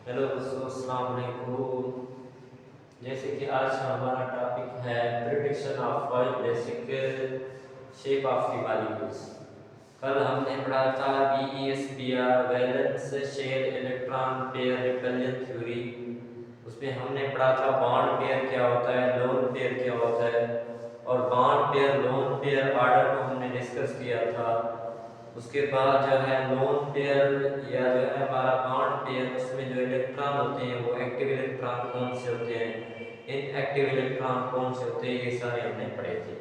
Hello दोस्तों, अस्सलाम वालेकुम। जैसे कि आज का हमारा टॉपिक है prediction of five basic shape of the molecules. कल हमने पढ़ा था BESPR, valence shell electron pair repulsion theory. उसमें हमने पढ़ा था बॉन्ड पेयर क्या होता है, लोन पेयर क्या होता है, और bond pair lone pair order को हमने डिस्कस किया था। उसके बाद जो है लोन पेयर या जो है हमारा बॉन्ड पेयर, उसमें जो इलेक्ट्रॉन होते हैं वो एक्टिव इलेक्ट्रॉन कौन से होते हैं, इनएक्टिव इलेक्ट्रॉन कौन से होते हैं, ये सारे हमने पढ़े थे।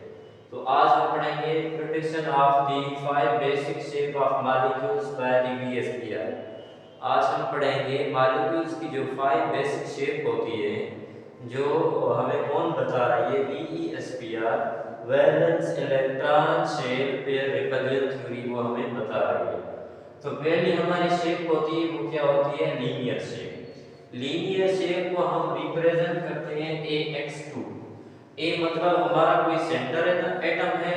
तो आज हम पढ़ेंगे prediction of the five basic shape of molecules by the BSPR। आज हम पढ़ेंगे मॉलिक्यूल्स की जो फाइव बेसिक शेप होती है, जो हमें कौन बता रहा है, ये BESPR, valence electron shell pair repulsion theory, वो हमें बता रही है। तो पहली हमारी शेप होती है वो क्या होती है, लीनियर शेप। लीनियर शेप को हम रिप्रेजेंट करते हैं AX2। ए मतलब हमारा कोई सेंटर एटम है,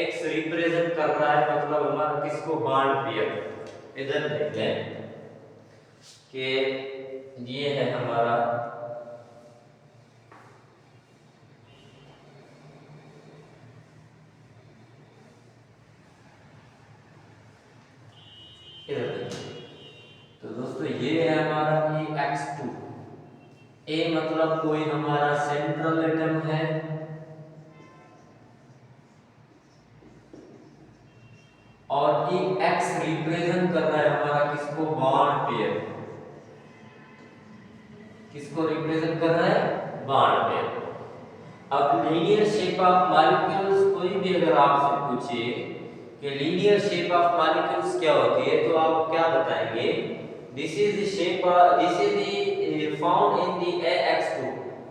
X रिप्रेजेंट कर रहा है मतलब हमारा किसको, बॉन्ड पेयर। इधर देखते हैं कि ये है हमारा इधर देखिए। तो दोस्तों ये है हमारा X2। ए मतलब कोई हमारा सेंट्रल एटम है, और ये X रिप्रेजेंट कर रहा है हमारा किसको, बॉन्ड पेयर। किसको रिप्रेजेंट कर रहा है, बॉन्ड पेयर। अब लीनियर शेप ऑफ मॉलिक्यूल्स, कोई भी अगर आपसे पूछे कि लीनियर शेप ऑफ मॉलिक्यूल्स क्या होती है, तो आप क्या बताएंगे, this is the shape, this is the found in the AX2,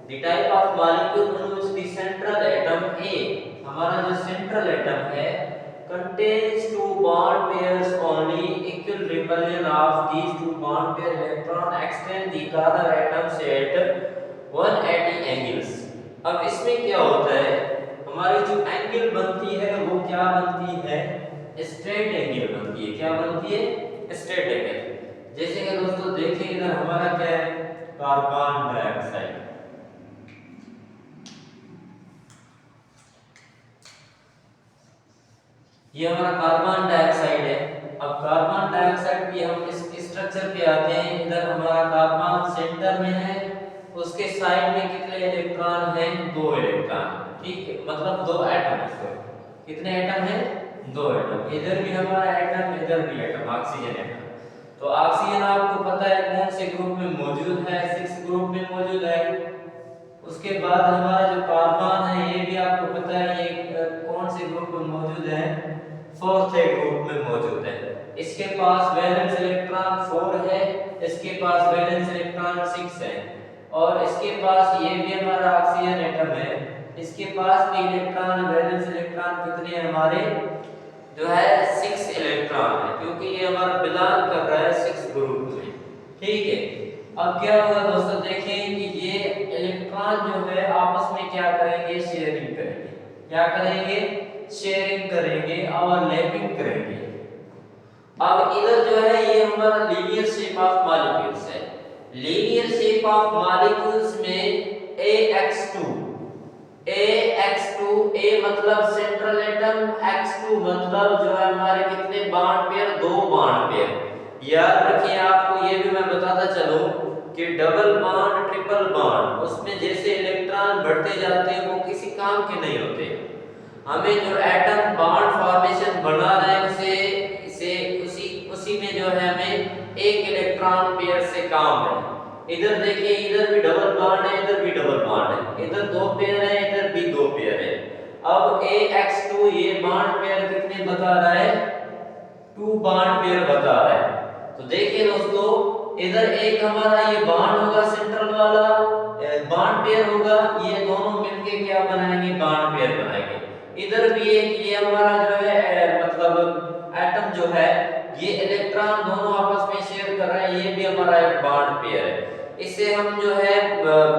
the type of molecule in which the central atom A, हमारा जो सेंट्रल एटम है, contains two bond pairs only, equal repulsion of these two bond pair electron extend the other atoms at 180 angles। अब इसमें क्या होता है, हमारी जो एंगल बनती है वो क्या बनती है, स्ट्रेट एंगल बनती है। क्या बनती है, स्ट्रेट एंगल। जैसे कि दोस्तों देखिए इधर हमारा क्या है, कार्बन डाइऑक्साइड। ये हमारा कार्बन डाइऑक्साइड है। अब कार्बन डाइऑक्साइड की हम इस स्ट्रक्चर पे आते हैं। इधर हमारा कार्बन सेंटर में है, उसके साइड में कितने इलेक्ट्रॉन हैं, दो इलेक्ट्रॉन। ठीक है, मतलब दो एटम है। कितने एटम हैं, दो एटम। इधर भी हमारा एटम, इधर भी एटम, ऑक्सीजन एटम। तो ऑक्सीजन आपको पता है कौन से ग्रुप में मौजूद है, 6 ग्रुप में मौजूद है। उसके बाद हमारा जो कार्बन है ये भी आपको पता है ये कौन से ग्रुप में मौजूद है, फोर्थ ग्रुप में मौजूद है। इसके पास वैलेंस इलेक्ट्रॉन 4 है, इसके पास वैलेंस इलेक्ट्रॉन 6 है, और इसके पास ये भी हमारा ऑक्सीजन एटम है, इसके पास भी इलेक्ट्रॉन, वैलेंस इलेक्ट्रॉन कितने हैं हमारे, जो है 6 इलेक्ट्रॉन है, क्योंकि ये हमारा बिलोंग कर रहा है 6 ग्रुप में। ठीक है। अब क्या होगा दोस्तों, देखें कि ये इलेक्ट्रॉन जो है आपस में क्या करेंगे, शेयरिंग करेंगे। क्या करेंगे, शेयरिंग करेंगे और लैपिंग करेंगे। अब इधर जो है ये हमारा लीनियर शेप ऑफ मॉलिक्यूल्स है। लीनियर शेप ऑफ मॉलिक्यूल्स में AX2 A मतलब सेंट्रल एटम, X2 मतलब जो है हमारे कितने बॉन्ड पेयर, दो बॉन्ड पेयर। याद रखिए, आपको ये भी मैं बताता चलूं कि डबल बॉन्ड, ट्रिपल बॉन्ड, उसमें जैसे इलेक्ट्रॉन बढ़ते जाते हैं वो किसी काम के नहीं होते। हमें जो एटम बॉन्ड फॉर्मेशन बना रहे हैं उसे उसी में जो है हमें एक इलेक्ट्रॉन पेयर से काम है। इधर देखिए, इधर भी डबल बॉन्ड है, इधर भी डबल बॉन्ड है, इधर दो पेयर है, इधर भी दो पेयर है। अब AX2 ये बॉन्ड पेयर कितने बता रहा है, 2 बॉन्ड पेयर बता रहा है। तो देखिए दोस्तों, इधर एक हमारा ये बॉन्ड होगा, सेंट्रल वाला बॉन्ड पेयर होगा, ये दोनों मिलके क्या बनाएंगे, बॉन्ड पेयर बनाएंगे। इधर भी एक ये हमारा जो है मतलब एटम जो है, ये इलेक्ट्रॉन दोनों आपस में शेयर कर रहे हैं, ये भी हमारा एक बॉन्ड पेयर है। इससे हम जो है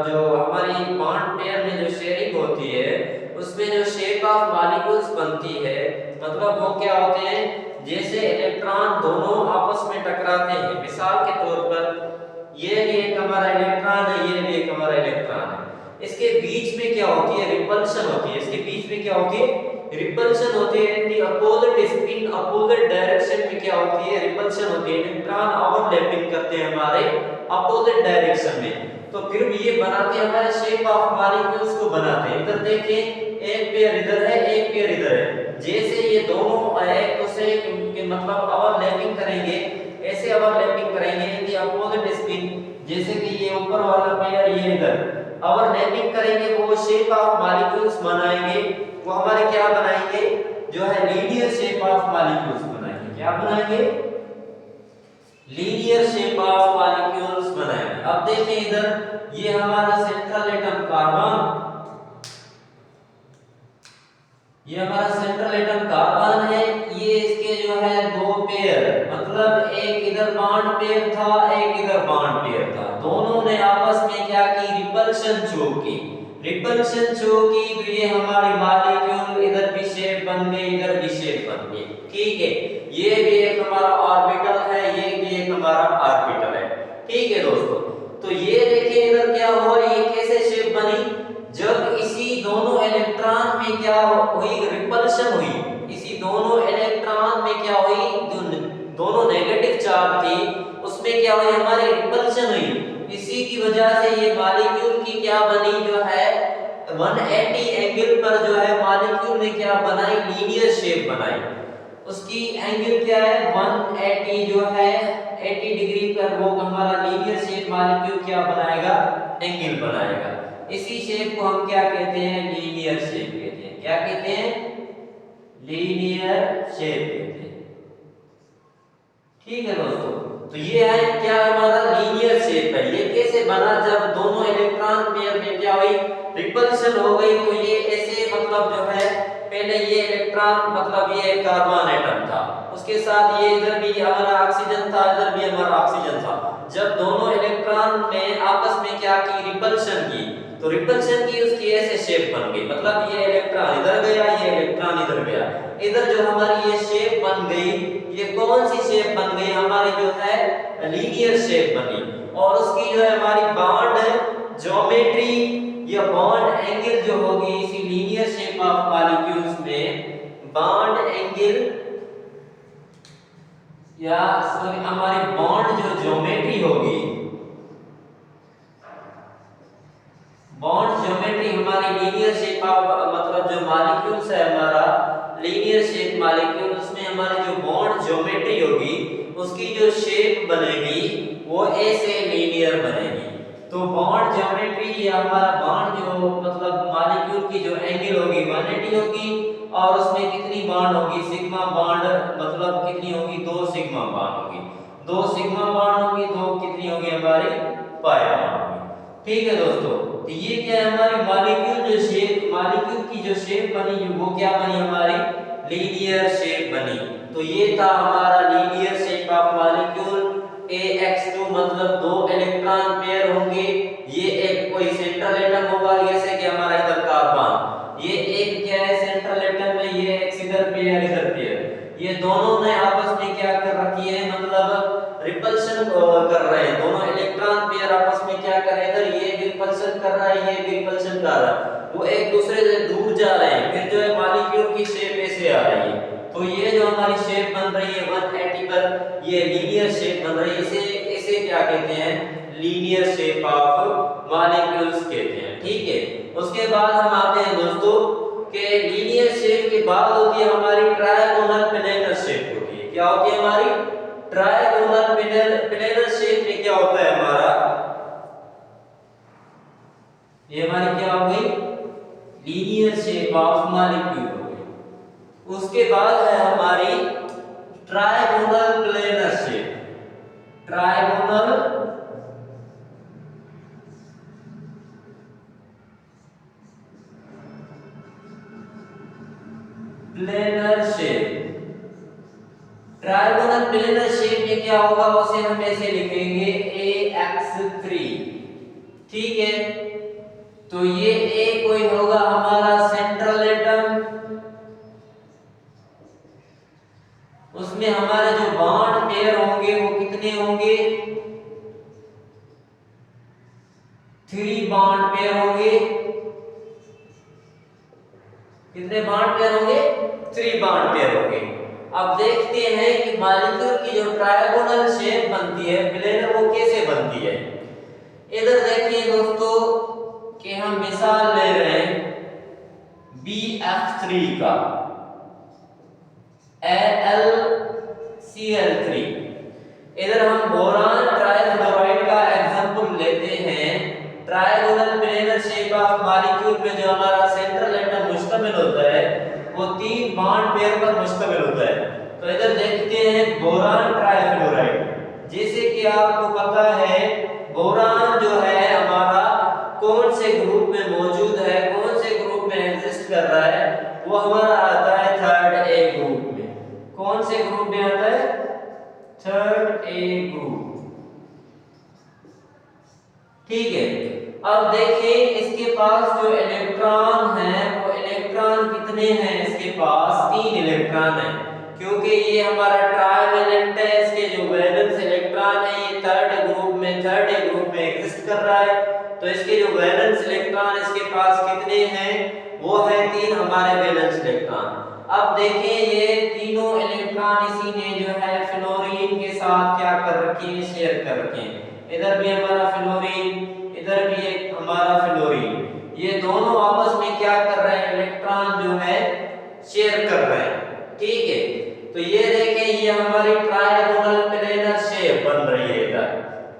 जो हमारी बॉन्ड पेयर में जो शेयरिंग होती है उसमें जो शेप ऑफ मॉलिक्यूल्स बनती है, मतलब वो क्या होते हैं, जैसे इलेक्ट्रॉन दोनों आपस में टकराते हैं। मिसाल के तौर पर ये भी एक हमारा इलेक्ट्रॉन है, ये भी एक हमारा इलेक्ट्रॉन है। इसके बीच में क्या होती है? रिपल्शन होती है। इसके बीच में क्या होती है? रिपल्शन होती है। In the opposite in opposite direction में क्या होती है? रिपल्शन होती है। इलेक्ट्रॉन ओवरलैपिंग करते हैं हमारे अपोजिट डायरेक्शन में, तो फिर भी ये बनाते हैं हमारे शेप ऑफ मॉलिक्यूल्स को बनाते हैं। इधर देखिए एक पेयर इधर है, एक पेयर इधर है। जैसे ये दोनों एक दूसरे के मतलब ओवरलैपिंग करेंगे, ऐसे ओवरलैपिंग करेंगे इन द अपोजिट स्पिन, जैसे कि ये ऊपर वाला पेयर ये इधर ओवरलैपिंग करेंगे, वो शेप ऑफ मॉलिक्यूल्स बनाएंगे। वो हमारे क्या बनाएंगे? जो है लीनियर शेप ऑफ मॉलिक्यूल्स बनाएंगे। क्या बनाएंगे? लीनियर शेप ऑफ मॉलिक्यूल्स बनाएंगे। अब देखिए इधर ये हमारा सेंट्रल एटम कार्बन, ये हमारा सेंट्रल एटम कार्बन है। ये इसके जो है दो पेयर, मतलब एक इधर बॉन्ड पेयर था, एक इधर बॉन्ड पेयर था। दोनों ने आपस में क्या की? रिपल्शन शो की। रिपल्शन शो की तो ये हमारी मॉलिक्यूल इधर भी शेप बन गई, इधर भी शेप बन गई। ठीक है, ये भी एक हमारा ऑर्बिटल है, ये भी एक हमारा ऑर्बिटल है। ठीक है दोस्तों, तो ये देखिए इधर क्या हुआ? ये कैसे शेप बनी? जब इसी दोनों इलेक्ट्रॉन में क्या हुई? रिपल्शन हुई। इसी दोनों इलेक्ट्रॉन में क्या हुई? जो दोनों नेगेटिव चार्ज थी उसमें क्या हुई? हमारी रिपल्शन हुई। इसी की वजह से ये मॉलिक्यूल की क्या बनी? जो है 180 एंगल पर जो है मॉलिक्यूल ने क्या बनाई? लीनियर शेप बनाई। उसकी एंगल क्या है? 180 जो है 80 डिग्री पर वो हमारा लीनियर शेप मॉलिक्यूल क्या बनाएगा? एंगल बनाएगा। इसी शेप को हम क्या कहते हैं? लीनियर शेप कहते हैं। क्या कहते हैं? लीनियर शेप कहते हैं। ठीक है दोस्तों, तो ये है क्या? हमारा लीनियर शेप है। ये कैसे बना? जब दोनों इलेक्ट्रॉन पेयर में क्या हुई? रिपल्शन हो गई। तो ये ऐसे मतलब जो है पहले ये इलेक्ट्रॉन मतलब ये कार्बन एटम था, उसके साथ ये इधर भी हमारा ऑक्सीजन था, इधर भी हमारा ऑक्सीजन था। जब दोनों इलेक्ट्रॉन ने आपस में क्या की? रिपल्शन की। तो रिपल्शन की उसकी ऐसे शेप बन गई, मतलब ये इलेक्ट्रॉन इधर गया, ये इलेक्ट्रॉन इधर गया। इधर जो हमारी ये शेप बन गई, ये कौन सी शेप बन गई? हमारी जो है लीनियर शेप बनी। और उसकी जो है हमारी बॉन्ड ज्योमेट्री या बॉन्ड एंगल जो होगी इसी लीनियर शेप ऑफ मॉलिक्यूल्स में, बॉन्ड एंगल या हमारी बॉन्ड जो ज्योमेट्री होगी, बॉन्ड ज्योमेट्री हमारी लीनियर शेप ऑफ मतलब जो मॉलिक्यूल्स है हमारा लीनियर शेप मॉलिक्यूल, उसमें हमारी जो बॉन्ड ज्योमेट्री होगी उसकी जो शेप बनेगी वो ऐसे लीनियर बनेगी। तो बॉन्ड ज्योमेट्री या हमारा बॉन्ड जो मतलब मॉलिक्यूल की जो एंगल होगी 180 होगी, और उसमें कितनी बॉन्ड होगी? सिग्मा बॉन्ड मतलब कितनी होगी? 2 सिग्मा बॉन्ड होगी। 2 सिग्मा बॉन्ड होगी, 2 कितनी होगी? हमारी पाई बॉन्ड होगी। ठीक है दोस्तों, तो ये क्या है? हमारी मॉलिक्यूल जो शेप, मॉलिक्यूल की जो शेप बनी वो क्या बनी? हमारी लीनियर शेप बनी। तो ये था हमारा linear shape of molecule. AX2 मतलब 2 इलेक्ट्रॉन पेयर होंगे। ये एक कोई सेंट्रल एटम होगा, जैसे कि हमारा इधर कार्बन, ये एक क्या है? सेंट्रल एटम में ये एक इधर पेयर इधर पेयर, ये दोनों ने आपस में क्या कर रखी है? मतलब रिपल्शन कर रहे हैं। दोनों इलेक्ट्रॉन पेयर आपस में क्या कर रहे हैं? इधर ये रिपल्शन कर रहा है, ये भी रिपल्शन कर रहा है, वो एक दूसरे से दूर जा रहे हैं। फिर जो है मॉलिक्यूल की शेप ऐसे आ रही है। तो ये जो हमारी शेप बन रही है 180 पर, ये लीनियर शेप बन रही है। इसे इसे क्या कहते हैं? लीनियर शेप ऑफ मॉलिक्यूल्स कहते हैं। ठीक है, उसके बाद हम आते हैं दोस्तों कि लीनियर शेप के बाद होती है हमारी ट्रायगोनल प्लेनर शेप होती है। क्या होती है हमारी? ट्रायगोनल प्लेनर शेप में क्या होता है हमारा? ये हमारी क्या हो गई? लीनियर शेप ऑफ मॉलिक्यूल हो गई। उसके बाद है हमारी trigonal planar shape. Trigonal planar shape. Trigonal planar shape में क्या होगा? उसे हम ऐसे लिखेंगे AX3। ठीक है, तो ये A कोई होगा हमारा सेंट्रल एटम, उसमें हमारे जो बॉन्ड पेयर होंगे वो कितने होंगे? कितने बॉन्ड पेयर होंगे? 3 बॉन्ड पेयर होंगे। अब देखते हैं कि मॉलिक्यूल की जो ट्रायगोनल शेप बनती है प्लेनर वो कैसे बनती है। इधर देखिए दोस्तों कि हम मिसाल ले रहे हैं BF3 का AlCl3। इधर हम बोरान ट्राइफ्लोराइड का एग्जांपल लेते हैं। Trigonal planar shape of molecule पे जो हमारा सेंट्रल एटम मुश्तमिल होता है वो 3 बॉन्ड पेयर पर मुश्तमिल होता है। तो इधर देखते हैं बोरान ट्राइफ्लोराइड। जैसे कि आपको पता है बोरान जो है हमारा कौन से ग्रुप में मौजूद है, कौन से ग्रुप में एग्जिस्ट कर रहा है, वो हमारा आता है 3rd A ग्रुप में। कौन से ग्रुप में आता है? 3rd A group. ठीक है। अब देखिए इसके पास जो इलेक्ट्रॉन है वो इलेक्ट्रॉन कितने हैं? इसके पास 3 इलेक्ट्रॉन है, क्योंकि ये हमारा ट्राइवेलेंट है। इसके जो वैलेंस इलेक्ट्रॉन है ये 3rd ग्रुप में 3rd A ग्रुप में एग्जिस्ट कर रहा है। तो इसके जो वैलेंस इलेक्ट्रॉन इसके पास कितने हैं? वो है 3 हमारे वैलेंस इलेक्ट्रॉन। अब देखिए ये तीनों इलेक्ट्रॉन इसी ने जो है फ्लोरीन के साथ क्या कर रखे हैं? शेयर कर रखे हैं। इधर भी हमारा फ्लोरीन, इधर भी एक हमारा फ्लोरीन। ये दोनों आपस में क्या कर रहे हैं? इलेक्ट्रॉन जो है शेयर कर रहे हैं। ठीक है। तो ये देखें ये हमारी ट्रायगोनल प्लेनर शेप बन रही है। इधर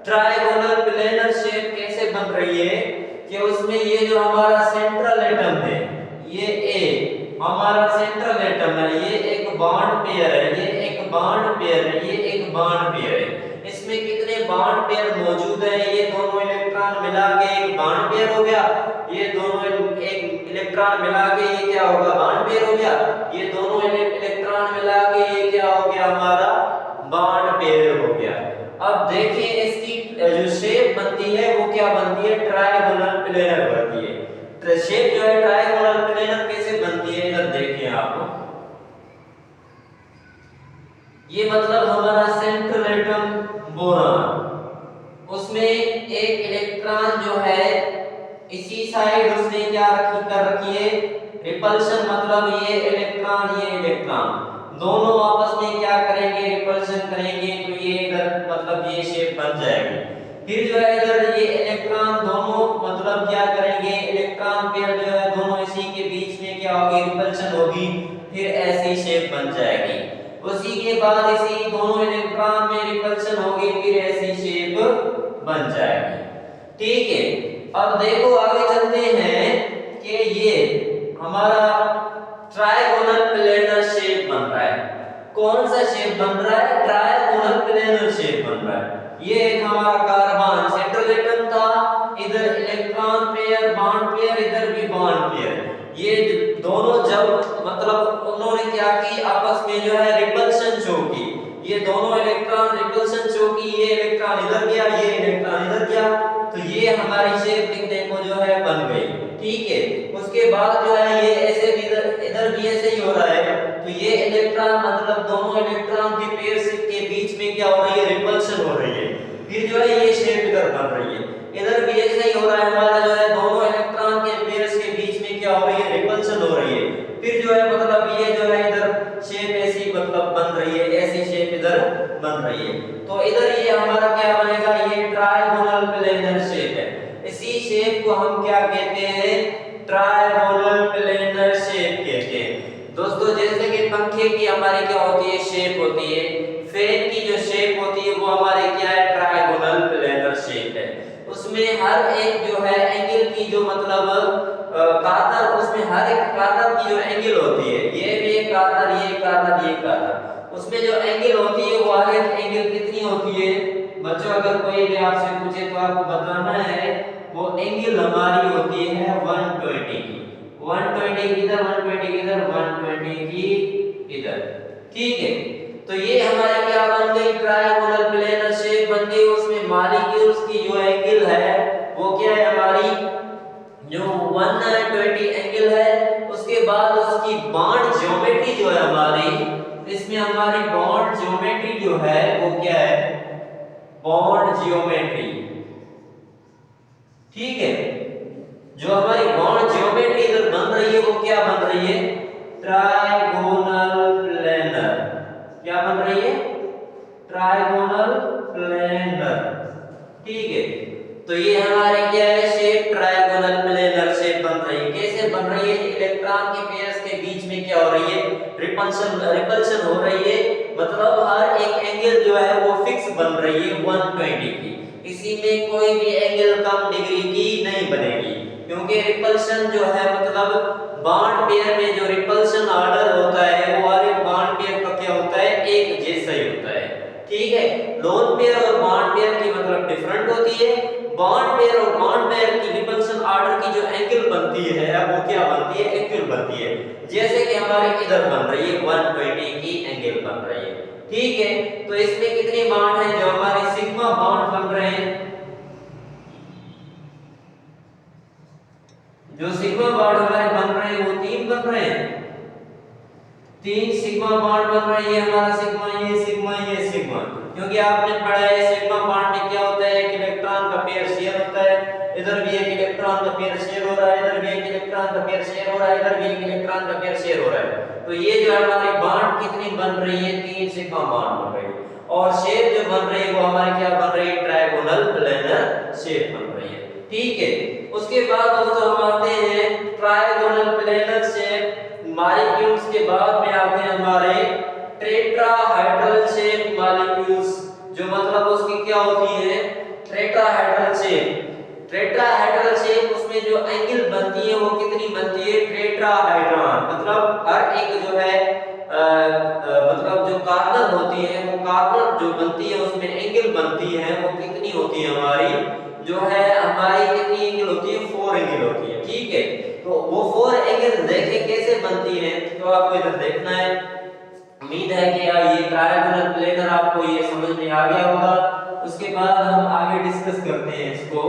ट्रायगोनल प्लेनर शेप कैसे बन रही है कि उसमें ये जो हमारा सेंट्रल एटम है ये A हमारा सेंट्रल एटम है, ये एक बॉन्ड पेयर है, ये एक बॉन्ड पेयर है, ये एक बॉन्ड पेयर है। इसमें कितने बॉन्ड पेयर मौजूद है? ये दोनों इलेक्ट्रॉन मिला के एक बॉन्ड पेयर हो गया। ये दोनों एक इलेक्ट्रॉन मिला के ये क्या होगा? बॉन्ड पेयर हो गया। ये दोनों इलेक्ट्रॉन मिला के ये क्या हो गया? हमारा बॉन्ड पेयर हो गया। अब देखिए इसकी जो शेप बनती है वो क्या बनती है? ट्रायगोनल प्लेनर बनती है। शेप जो है ट्रायगोनल प्लेनर कैसे बनती है? इधर देखिए आप, ये मतलब हमारा सेंट्रल एटम बोरान, उसमें एक इलेक्ट्रॉन जो है इसी साइड उसने क्या कर रखी है? रिपल्शन। मतलब ये इलेक्ट्रॉन दोनों आपस में क्या करेंगे? रिपल्शन करेंगे। तो ये इधर मतलब ये शेप बन जाएगी। फिर जो है इधर ये इलेक्ट्रॉन दोनों मतलब क्या करेंगे? इलेक्ट्रॉन पेयर जो है दोनों इसी के बीच में क्या होगी? रिपल्शन होगी। फिर ऐसी शेप बन जाएगी। उसी के बाद इसी दोनों इलेक्ट्रॉन में रिपल्शन होगी, फिर ऐसी शेप बन जाएगी। ठीक है। अब देखो आगे चलते हैं कि ये हमारा ट्रायगोनल प्लेनर शेप बन रहा है। कौन सा शेप बन रहा है? ट्रायगोनल प्लेनर शेप बन रहा है। ये एक हमारा कार्बन सेंट्रल एटम था, इधर इलेक्ट्रॉन पेयर बॉन्ड पेयर, इधर भी बॉन्ड पेयर। ये दोनों जब मतलब उन्होंने क्या की? आपस में जो है रिपल्शन शो की। ये दोनों इलेक्ट्रॉन रिपल्शन शो की। ये इलेक्ट्रॉन इधर गया, ये इलेक्ट्रॉन इधर गया, तो ये हमारी शेप दिखने को जो है बन गई। ठीक है। उसके बाद जो है ये ऐसे भी इधर भी ऐसे ही हो रहा है। तो ये इलेक्ट्रॉन मतलब दोनों इलेक्ट्रॉन के पेयर्स के बीच में क्या हो रही है? रिपल्शन हो रही है। फिर जो है ये शेप इधर बन रही है। इधर भी ऐसा ही हो रहा है, हमारा जो है दोनों इलेक्ट्रॉन के पेयर्स के बीच में क्या हो रही है? रिपल्शन हो रही है। फिर जो है मतलब ये जो है इधर शेप ऐसी मतलब बन रही है, ऐसी शेप इधर बन रही है। तो इधर ये हमारा क्या बनेगा? ये ट्रायगोनल प्लेनर शेप है। इसी शेप को हम क्या कहते हैं? ट्रायगोनल प्लेनर शेप कहते हैं। दोस्तों जैसे कि पंखे की हमारी क्या होती है? शेप होती है। फैन की जो शेप होती है वो हमारे क्या है? ट्रायगोनल प्लेनर शेप है। उसमें हर एक जो है एंगल की जो मतलब कार्नर, उसमें हर एक कार्नर की जो एंगल होती है, ये भी एक कार्नर, ये कार्नर, ये कार्नर, उसमें जो एंगल होती है वो हर एक एंगल कितनी होती है? बच्चों अगर कोई भी आपसे पूछे तो आपको बताना है वो एंगल हमारी होती है 120 की। 120 किधर, 120 किधर, 120 की इधर। ठीक है। तो ये हमारी क्या बन गई? ट्रायगोनल प्लेनर शेप बन गई। उसमें मॉलिक्यूल्स की जो एंगल है वो क्या है? हमारी जो 120 एंगल है। उसके बाद उसकी बॉन्ड ज्योमेट्री जो है हमारी, इसमें हमारी बॉन्ड ज्योमेट्री जो है वो क्या है? Bond geometry. ठीक है। जो हमारी बॉन्ड ज्योमेट्री इधर बन रही है वो क्या बन रही है, ट्राइगोनल प्लेनर। क्या बन रही है, ट्राइगोनल प्लेनर। ठीक है, तो ये हमारे क्या है, शेप ट्राइगोनल प्लेनर शेप बन रही है। कैसे बन रही है, इलेक्ट्रॉन के पेयर्स के बीच में क्या हो रही है, रिपल्शन हो रही है। मतलब हर एक एंगल जो है वो फिक्स बन रही है 120 की। इसी में कोई भी एंगल कम डिग्री की नहीं बनेगी, क्योंकि रिपल्शन जो है मतलब बॉन्ड पेयर में जो रिपल्शन ऑर्डर होता है वो हर एक बॉन्ड पेयर का क्या होता है, एक जैसा ही होता है। ठीक है, लोन पेयर और बॉन्ड पेयर की मतलब डिफरेंट होती है। बॉन्ड पेयर और बॉन्ड पेयर की रिपल्शन ऑर्डर की जो एंगल बनती है वो क्या बनती है, इक्वल बनती है। जैसे कि हमारे इधर बन रही है 120 की एंगल बन रही है। ठीक है, तो इसमें कितने बॉन्ड हैं, जो हमारे सिग्मा बॉन्ड बन रहे हैं, जो सिग्मा बॉन्ड हमारे बन रहे हैं वो 3 बन रहे हैं। 3 सिग्मा बॉन्ड बन रहे हैं, ये हमारा सिग्मा, ये सिग्मा, ये सिग्मा। क्योंकि आपने पढ़ा है सिग्मा बॉन्ड में क्या होता है, एक इलेक्ट्रॉन का पेयर शेयर होता है। इधर भी एक इलेक्ट्रॉन का पेयर शेयर हो रहा है, इधर भी एक इलेक्ट्रॉन का पेयर शेयर हो रहा है, इधर भी एक इलेक्ट्रॉन का पेयर शेयर हो रहा है। तो ये जो हमारी बॉन्ड कितनी बन रही है, 3 सिग्मा बॉन्ड बन रही है। और शेप जो बन रही है वो हमारी क्या बन रही है, ट्रायगोनल प्लेनर शेप बन रही है। ठीक है, उसके बाद दोस्तों हम आते हैं ट्रायगोनल प्लेनर शेप मॉलिक्यूल्स के बाद में आते हैं हमारे टेट्राहेड्रल शेप मॉलिक्यूल्स, जो मतलब उसकी क्या होती है, टेट्राहेड्रल शेप। टेट्राहेड्रल शेप उसमें जो एंगल बनती है वो कितनी बनती है, टेट्राहेड्रॉन। मतलब हर एक जो है मतलब जो कार्नर होती है वो कार्नर जो बनती है उसमें एंगल बनती है वो कितनी होती है, हमारी जो है हमारी कितनी एंगल होती है, 4 एंगल होती है। ठीक है, तो वो 4 एंगल देखें कैसे बनती है, तो आपको इधर देखना है। उम्मीद है कि ये ट्रायंगुलर प्लेनर आपको ये समझ में आ गया होगा। उसके बाद हम आगे डिस्कस करते हैं इसको,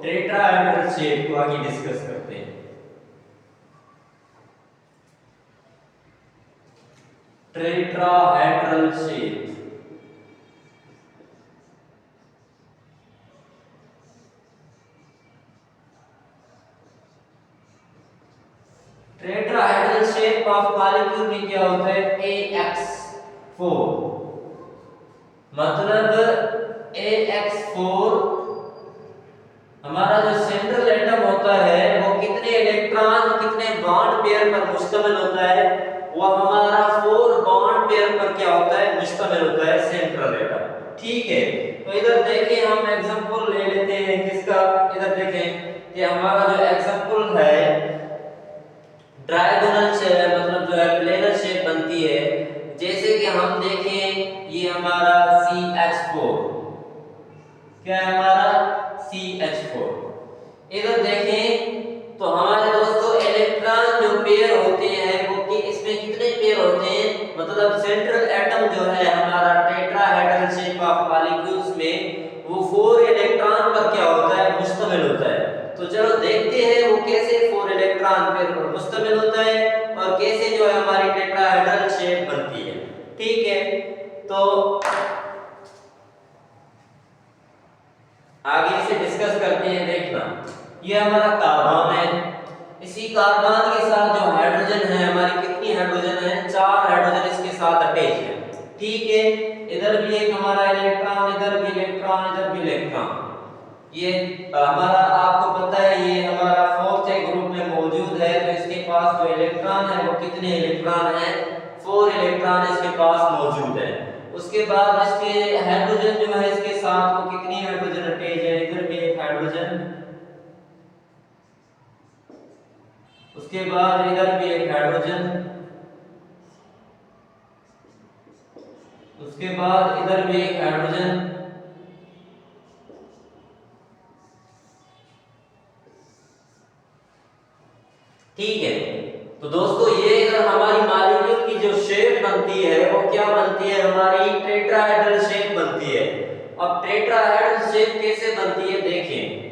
टेट्राहेड्रल शेप को आगे डिस्कस करते हैं। Tetrahedral shape, tetrahedral shape of molecule में क्या होता है, AX4। मतलब AX4 हमारा जो सेंट्रल एटम होता है वो कितने इलेक्ट्रॉन कितने बॉन्ड पेयर पर मुश्तमिल होता है, वो हमारा 4 बॉन्ड पेयर पर क्या होता है, मुश्तमिल होता है सेंट्रल एटम। ठीक है, तो इधर देखिए हम एग्जांपल ले लेते हैं किसका, इधर देखें कि हमारा जो एग्जांपल है ट्रायंगुलर शेप मतलब जो है प्लेनर शेप बनती है। जैसे कि हम देखें ये हमारा CH4, क्या है हमारा CH4। इधर देखें तो हमारे दोस्तों इलेक्ट्रॉन जो पेयर होते हैं वो कि इसमें कितने पेयर होते हैं, मतलब सेंट्रल एटम जो है हमारा टेट्राहेड्रल शेप ऑफ मॉलिक्यूल्स में वो 4 इलेक्ट्रॉन पर क्या होता है, मुश्तमिल होता है। तो चलो देखते हैं वो कैसे 4 इलेक्ट्रॉन पेयर पर मुश्तमिल होता है और कैसे जो है हमारी टेट्राहेड्रल शेप बनती है। ठीक है, तो आगे इसे डिस्कस करते हैं। देखना, ये हमारा कार्बन है, इसी कार्बन के साथ जो हाइड्रोजन है, हमारी कितनी हाइड्रोजन है, 4 हाइड्रोजन इसके साथ अटैच है। ठीक है, इधर भी एक हमारा इलेक्ट्रॉन, इधर भी इलेक्ट्रॉन, इधर भी इलेक्ट्रॉन। ये हमारा आपको पता है ये हमारा 4th ग्रुप में मौजूद है, तो इसके पास जो इलेक्ट्रॉन है वो कितने इलेक्ट्रॉन है, 4 इलेक्ट्रॉन इसके पास मौजूद है। उसके बाद इसके हाइड्रोजन जो है इसके साथ वो कितनी हाइड्रोजन अटैच है, इधर भी एक हाइड्रोजन, उसके बाद इधर भी एक हाइड्रोजन, उसके बाद इधर भी एक हाइड्रोजन। ठीक है, तो दोस्तों ये इधर हमारी मॉलिक्यूल की जो शेप बनती है वो क्या बनती है, हमारी टेट्राहेड्रल शेप बनती है। अब टेट्राहेड्रल शेप कैसे बनती है, देखें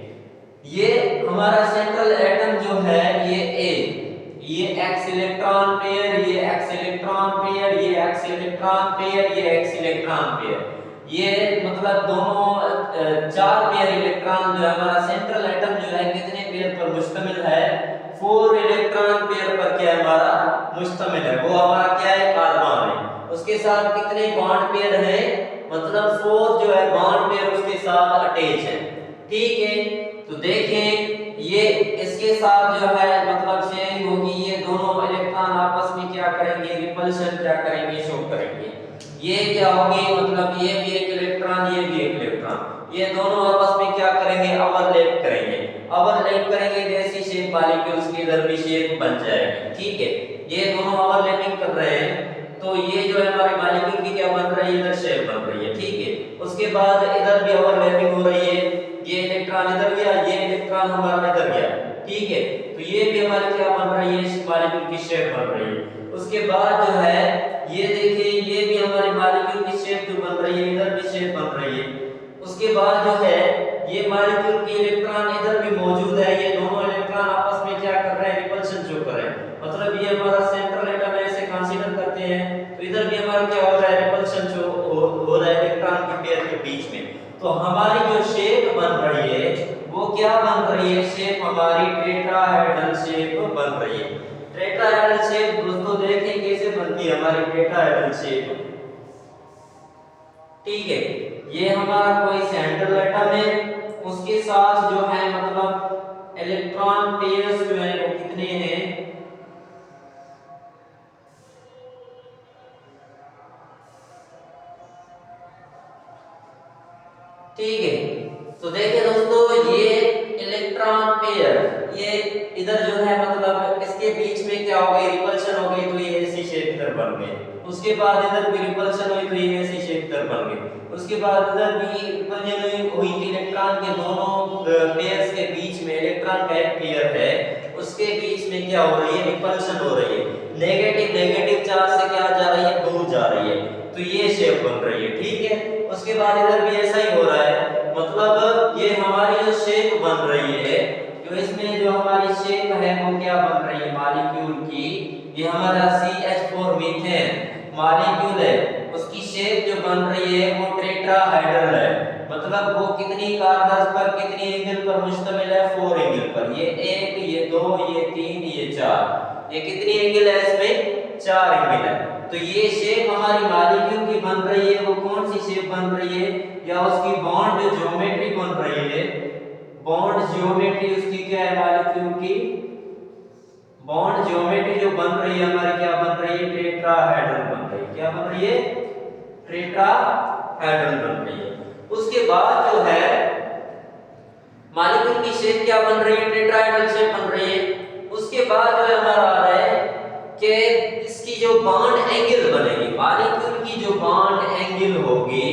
ये हमारा सेंट्रल एटम जो है ये ये x इलेक्ट्रॉन पेयर, ये x इलेक्ट्रॉन पेयर, ये x इलेक्ट्रॉन पेयर, ये x इलेक्ट्रॉन पेयर, ये मतलब दोनों 4 पेयर इलेक्ट्रॉन जो हमारा सेंट्रल एटम जो है कितने पेयर पर मुश्तमिल है, 4 इलेक्ट्रॉन पेयर पर क्या मुश्तमिल है, वो हमारा क्या है, कार्बन है। उसके साथ कितने बॉन्ड पेयर है, मतलब 4 जो है बॉन्ड पेयर उसके साथ अटैच है। ठीक है, तो देखें ये इसके साथ जो है मतलब शेयरिंग होगी, ये दोनों इलेक्ट्रॉन आपस में क्या करेंगे, रिपल्शन क्या करेंगे, शो करेंगे। ये क्या होगी, मतलब ये भी एक इलेक्ट्रॉन, ये भी एक इलेक्ट्रॉन, ये दोनों आपस में क्या करेंगे, ओवरलैप करेंगे। ओवरलैप करेंगे तो ऐसी शेप मॉलिक्यूल्स की इधर भी शेप बन जाएगी। ठीक है, ये दोनों ओवरलैपिंग कर रहे हैं, तो ये जो है हमारी मॉलिक्यूल की क्या बन रही है, इधर शेप बन रही है। ठीक है, उसके बाद इधर भी ओवरलैपिंग हो रही है, ये इलेक्ट्रॉन इधर गया, ये इलेक्ट्रॉन हमारा इधर गया। ठीक है, तो ये भी हमारी क्या बन रही है, मॉलिक्यूल की शेप बन रही है। उसके बाद जो है ये देखिए, ये भी हमारी मॉलिक्यूल की शेप जो बन रही है, इधर भी शेप बन रही है। उसके बाद जो है ये मॉलिक्यूल के इलेक्ट्रॉन इधर भी मौजूद है, ये दोनों इलेक्ट्रॉन आपस में क्या कर रहे हैं, रिपल्शन शो कर रहे हैं। मतलब ये हमारा सेंट्रल एटम ऐसे कंसीडर करते हैं, तो इधर भी हमारा क्या हो रहा है, रिपल्शन शो हो रहा है इलेक्ट्रॉन के पेयर के बीच में। तो हमारी जो शेप बन रही है वो क्या बन रही है, शेप हमारी टेट्राहेड्रल शेप बन रही है। टेट्राहेड्रल शेप दोस्तों देखें कैसे बनती है हमारी टेट्राहेड्रल शेप। ठीक है, ये हमारा कोई सेंट्रल एटम है, उसके साथ जो है मतलब इलेक्ट्रॉन पेयर्स जो है वो कितने हैं, ठीक है। तो देखिए दोस्तों ये इलेक्ट्रॉन पेयर, ये इधर जो है मतलब इसके बीच में क्या हो गई, रिपल्शन हो गई, तो ये ऐसी शेप इधर बन गई। उसके बाद इधर भी रिपल्शन हुई, तो ये ऐसी शेप इधर बन गई। उसके बाद इधर भी रिपल्शन हुई थी, इलेक्ट्रॉन के दोनों पेयर्स के बीच में, इलेक्ट्रॉन का एक पेयर है उसके बीच में क्या हो रही है, रिपल्शन हो रही है। नेगेटिव नेगेटिव चार्ज से क्या जा रही है, दूर जा रही है, तो ये शेप बन रही है। ठीक है, उसके बाद इधर भी ऐसा ही हो रहा है, मतलब ये हमारी जो शेप बन रही है, जो इसमें जो हमारी शेप है वो क्या बन रही है मॉलिक्यूल की, ये हमारा CH4 मीथेन मॉलिक्यूल है, उसकी शेप जो बन रही है वो टेट्राहेड्रल है। मतलब वो कितनी कार्बन पर, कितनी एंगल पर मुश्तमिल है, 4 एंगल पर। ये 1, ये 2, ये 3, ये 4, ये कितनी एंगल है इसमें, 4 एंगल है। तो ये शेप हमारी मॉलिक्यूल की बन रही है, वो कौन सी शेप बन रही है, या उसकी बॉन्ड जो ज्योमेट्री बन रही है, बॉन्ड ज्योमेट्री उसकी क्या है, मॉलिक्यूल की बॉन्ड ज्योमेट्री जो बन रही है हमारी, क्या बन रही है, टेट्राहेड्रल बन रही है। क्या बन रही है, टेट्राहेड्रल बन रही है। उसके बाद जो है मॉलिक्यूल की शेप क्या बन रही है, टेट्राहेड्रल शेप बन रही है। उसके बाद जो है हमारा आ रहा है कि इसकी जो बॉन्ड एंगल बनेगी, मॉलिक्यूल की जो बॉन्ड एंगल होगी,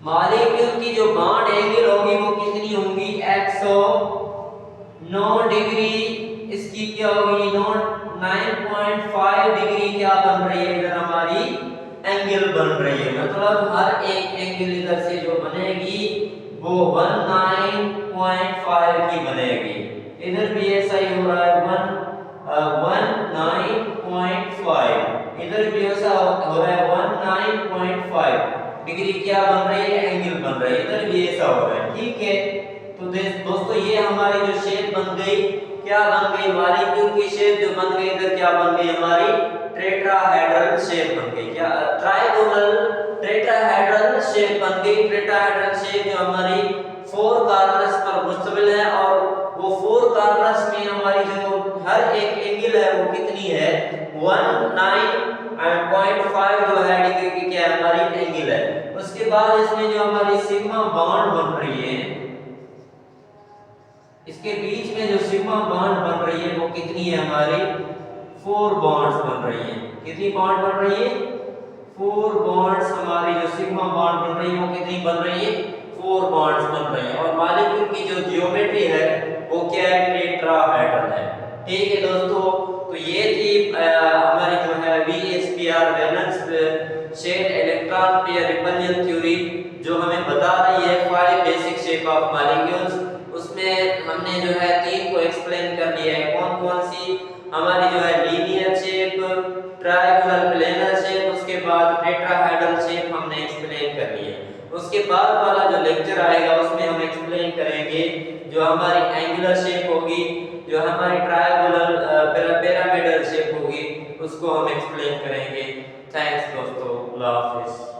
मॉलिक्यूल की जो बॉन्ड एंगल होगी वो कितनी होगी, 109 डिग्री। इसकी क्या होगी, 9.5 डिग्री क्या बन रही है, इधर हमारी एंगल बन रही है। मतलब हर एक एंगल इधर से जो बनेगी वो 19.5 की बनेगी। इधर भी ऐसा ही हो रहा है, 19.5, इधर भी ऐसा हो रहा है 19.5 डिग्री क्या बन रही है, एंगल बन रही है। इधर भी ऐसा हो रहा है। ठीक है, तो दोस्तों ये हमारी जो शेप बन गई, क्या बन गई, मॉलिक्यूल की शेप जो बन गई, इधर क्या बन गई हमारी, टेट्राहेड्रल शेप बन गई। क्या, ट्राइगोनल टेट्राहेड्रल शेप बन गई। टेट्राहेड्रल शेप जो हमारी 4 कॉर्नर्स पर मुश्तमिल है, और वो 4 कॉर्नर्स में हमारी जो हर एक एंगल है वो कितनी है, 19.5 जो है डिग्री की क्या हमारी एंगल है। उसके बाद इसमें जो हमारी सिग्मा बॉन्ड बन रही है, इसके बीच में जो सिग्मा बॉन्ड बन रही है वो कितनी है हमारी, 4 बॉन्ड्स बन रही है। कितनी बॉन्ड बन रही है, 4 बॉन्ड्स। हमारी जो सिग्मा बॉन्ड बन रही है वो कितनी बन रही है, 4 बॉन्ड्स बन रही है। और मॉलिक्यूल की जो ज्योमेट्री है वो क्या है, टेट्राहेड्रल है। ठीक है दोस्तों, तो ये थी हमारी जो है VSPR valence shell electron pair repulsion theory, जो हमें बता रही है 5 बेसिक शेप ऑफ मॉलिक्यूल्स। उसमें हमने जो है 3 को एक्सप्लेन कर दिया है। कौन कौन सी, हमारी जो है linear shape, triangular planar shape, उसके बाद टेट्राहेड्रल शेप हमने एक्सप्लेन कर ली है। उसके बाद वाला जो लेक्चर आएगा उसमें हम एक्सप्लेन करेंगे जो हमारी एंगुलर शेप होगी, जो हमारी ट्रायंगुलर पिरामिडल शेप होगी उसको हम एक्सप्लेन करेंगे। थैंक्स दोस्तों, अल्लाह हाफिज़।